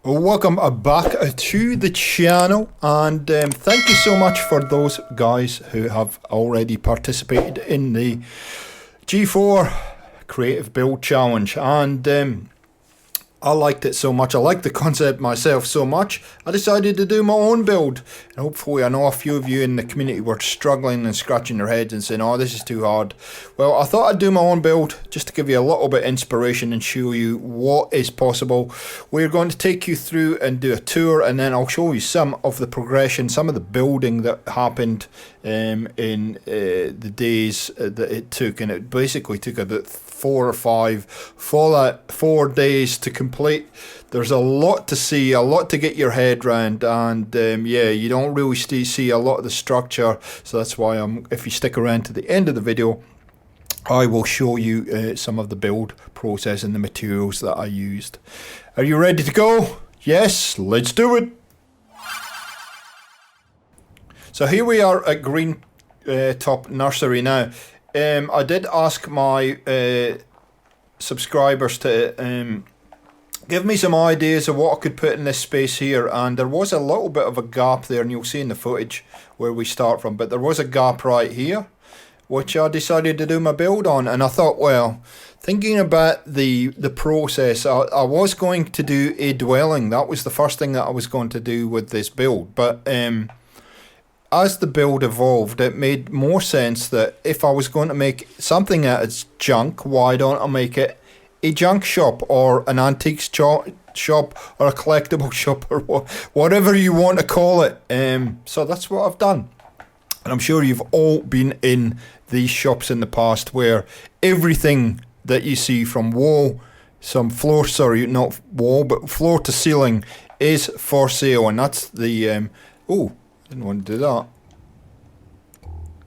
Well, welcome back to the channel, and thank you so much for those guys who have already participated in the G4 Creative Build Challenge. And I liked it so much, I liked the concept myself so much, I decided to do my own build. And hopefully, I know a few of you in the community were struggling and scratching their heads and saying, oh, this is too hard. Well, I thought I'd do my own build just to give you a little bit of inspiration and show you what is possible. We're going to take you through and do a tour, and then I'll show you some of the progression, some of the building that happened in the days that it took. And it basically took about 4 or 4 days to complete. There's a lot to see, a lot to get your head around, and yeah, you don't really see a lot of the structure, so that's why if you stick around to the end of the video, I will show you some of the build process and the materials that I used. Are you ready to go? Yes, let's do it. So here we are at Green Top Nursery now. I did ask my subscribers to give me some ideas of what I could put in this space here, and there was a little bit of a gap there, and you'll see in the footage where we start from, but there was a gap right here which I decided to do my build on. And I thought, well, thinking about the process, I was going to do a dwelling. That was the first thing that I was going to do with this build, but as the build evolved, it made more sense that if I was going to make something out of junk, why don't I make it a junk shop or an antiques shop or a collectible shop or whatever you want to call it. So that's what I've done. And I'm sure you've all been in these shops in the past where everything that you see from wall, floor to ceiling is for sale. And that's the, oh, didn't want to do that.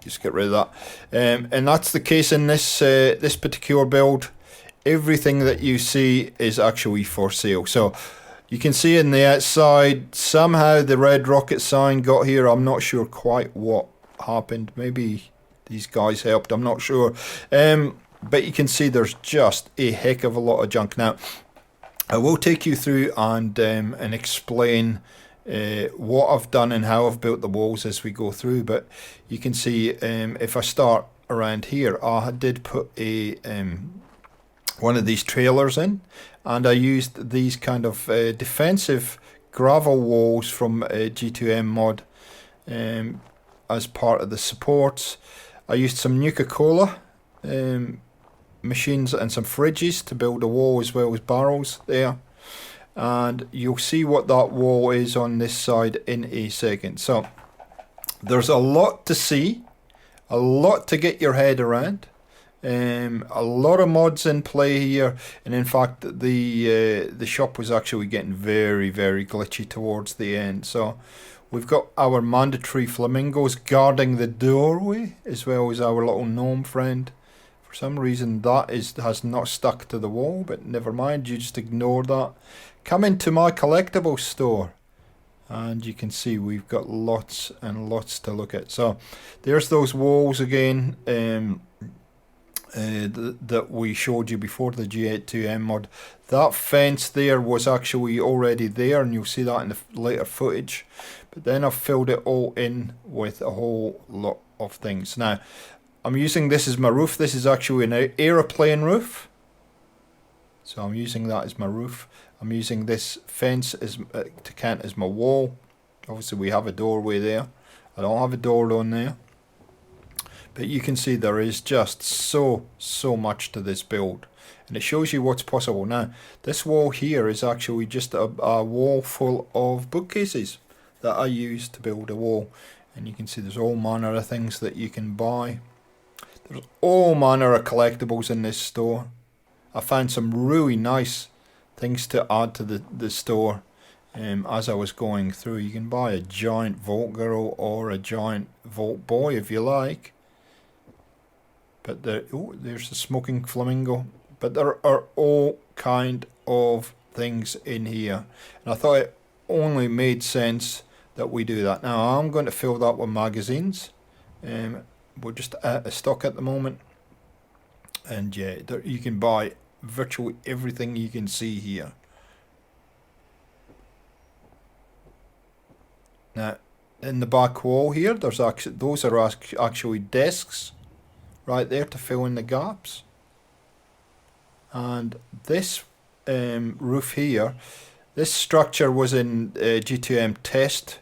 Just get rid of that. And that's the case in this this particular build. Everything that you see is actually for sale. So you can see in the outside, somehow the red rocket sign got here. I'm not sure quite what happened. Maybe these guys helped. I'm not sure. But you can see there's just a heck of a lot of junk. Now, I will take you through and explain what I've done and how I've built the walls as we go through. But you can see if I start around here, I did put a one of these trailers in, and I used these kind of defensive gravel walls from G2M mod as part of the supports. I used some Nuka-Cola machines and some fridges to build a wall as well as barrels there. And you'll see what that wall is on this side in a second. So there's a lot to see, a lot to get your head around, a lot of mods in play here, and in fact the shop was actually getting very glitchy towards the end. So we've got our mandatory flamingos guarding the doorway, as well as our little gnome friend. For some reason that has not stuck to the wall, but never mind, you just ignore that. Come into my collectible store, and you can see we've got lots and lots to look at. So there's those walls again that we showed you before, the G2M mod. That fence there was actually already there, and you'll see that in the later footage. But then I've filled it all in with a whole lot of things. Now, I'm using this as my roof. This is actually an aeroplane roof. So I'm using that as my roof. I'm using this fence as to count as my wall. Obviously we have a doorway there. I don't have a door on there. But you can see there is just so much to this build. And it shows you what's possible. Now, this wall here is actually just a wall full of bookcases that I used to build a wall. And you can see there's all manner of things that you can buy. There's all manner of collectibles in this store. I found some really nice things to add to the store as I was going through. You can buy a giant Vault Girl or a giant Vault Boy if you like. But there's a smoking flamingo. But there are all kind of things in here. And I thought it only made sense that we do that. Now I'm going to fill that with magazines. We're just out of stock at the moment. And yeah, you can buy virtually everything you can see here. Now, in the back wall here, those are actually desks right there to fill in the gaps. And this roof here, this structure was in G2M test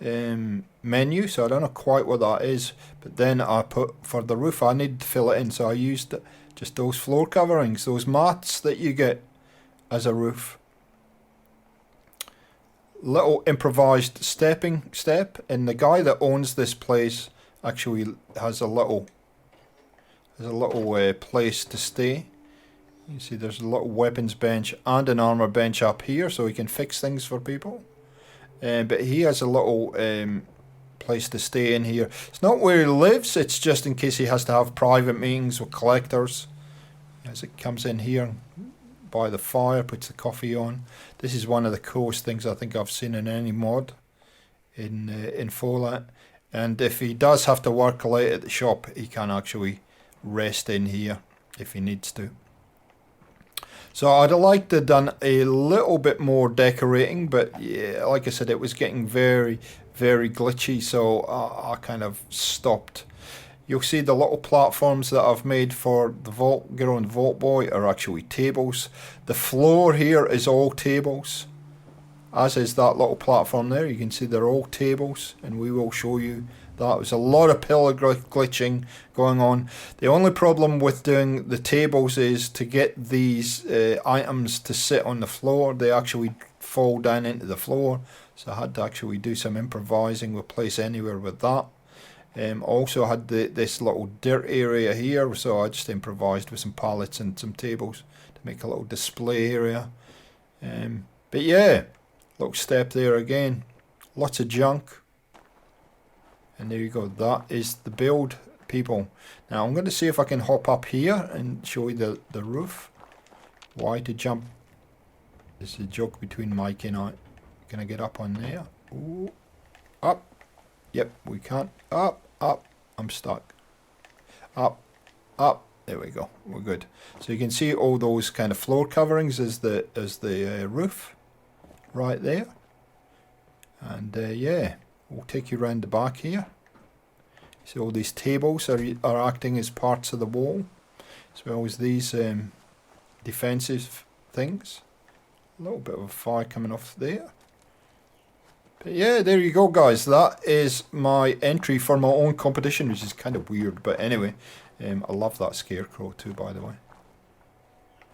menu, so I don't know quite what that is, but then I put, for the roof I need to fill it in, so I used just those floor coverings, those mats that you get as a roof. Little improvised step, and the guy that owns this place actually has a little place to stay. You see there's a little weapons bench and an armor bench up here, so he can fix things for people. But he has a little place to stay in here. It's not where he lives, it's just in case he has to have private meetings with collectors. As it comes in here by the fire, puts the coffee on. This is one of the coolest things I think I've seen in any mod in Fallout. And if he does have to work late at the shop, he can actually rest in here if he needs to. So I'd have liked to have done a little bit more decorating, but yeah, like I said, it was getting very, very glitchy, so I kind of stopped. You'll see the little platforms that I've made for the Vault Girl and Vault Boy are actually tables. The floor here is all tables, as is that little platform there. You can see they're all tables, and we will show you that. There's a lot of pillar glitching going on. The only problem with doing the tables is to get these items to sit on the floor. They actually fall down into the floor, so I had to actually do some improvising with Place Anywhere with that. Also had this little dirt area here, so I just improvised with some pallets and some tables to make a little display area. But yeah, little step there again, lots of junk. And there you go, that is the build, people. Now I'm going to see if I can hop up here and show you the roof. Why to jump? This is a joke between Mike and I. Can I get up on there? Ooh, up. Yep, we can't. Up, up. I'm stuck. Up, up. There we go. We're good. So you can see all those kind of floor coverings as the roof right there. And yeah, we'll take you around the back here. See all these tables are acting as parts of the wall, as well as these defensive things. A little bit of a fire coming off there. But yeah, there you go, guys. That is my entry for my own competition, which is kind of weird. But anyway, I love that scarecrow too, by the way.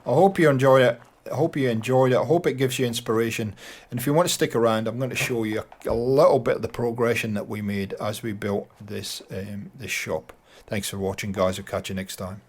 I hope you enjoy it. I hope you enjoyed it. I hope it gives you inspiration. And if you want to stick around, I'm going to show you a little bit of the progression that we made as we built this, this shop. Thanks for watching, guys. I'll catch you next time.